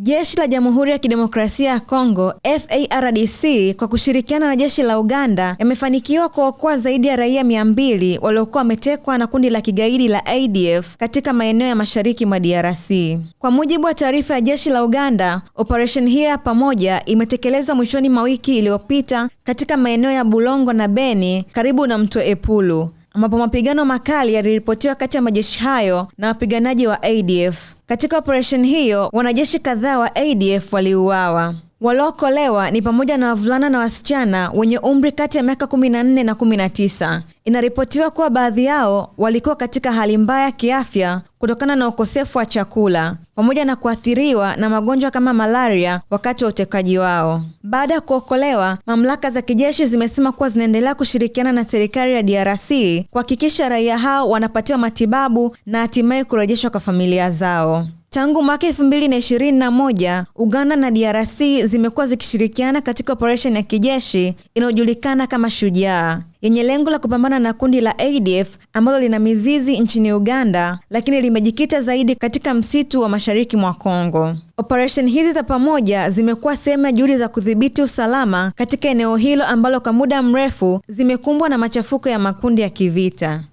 Jeshi la Jamhuri ya Kidemokrasia ya Kongo FARDC kwa kushirikiana na jeshi la Uganda yamefanikiwa kuokoa zaidi ya raia 200 waliokuwa wametekwa na kundi la kigaidi la ADF katika maeneo ya mashariki mwa DRC. Kwa mujibu wa taarifa ya jeshi la Uganda, operation hii ya pamoja imetekelezwa mwishoni mwa wiki iliyopita katika maeneo ya Bulongo na Beni karibu na mto Epulu, ambapo mapigano makali yaliripotiwa kati ya majeshi hayo na wapiganaji wa ADF. Katika operation hiyo, wanajeshi kadhaa wa ADF waliuawa. Waliokolewa ni pamoja na wavulana na wasichana wenye umri kati ya miaka 14 na 19. Inaripotiwa kuwa baadhi yao walikuwa katika hali mbaya kiafya kutokana na ukosefu wa chakula, pamoja na kuathiriwa na magonjwa kama malaria wakati wa utekaji wao. Baada ya kuokolewa, mamlaka za kijeshi zimesema kuwa zinaendelea kushirikiana na serikali ya DRC kuhakikisha raia hao wanapatiwa matibabu na hatimaye kurejeshwa kwa familia zao. Tangu mwaka 2021, Uganda na DRC zimekuwa zikishirikiana katika operation ya kijeshi inayojulikana kama Shujaa, yenye lengo la kupambana na kundi la ADF ambalo lina mizizi nchini Uganda, lakini limejikita zaidi katika msitu wa mashariki mwa Kongo. Operation hizi za pamoja zimekuwa sehemu ya juhudi za kudhibiti usalama katika eneo hilo ambalo kwa muda mrefu zimekumbwa na machafuko ya makundi ya kivita.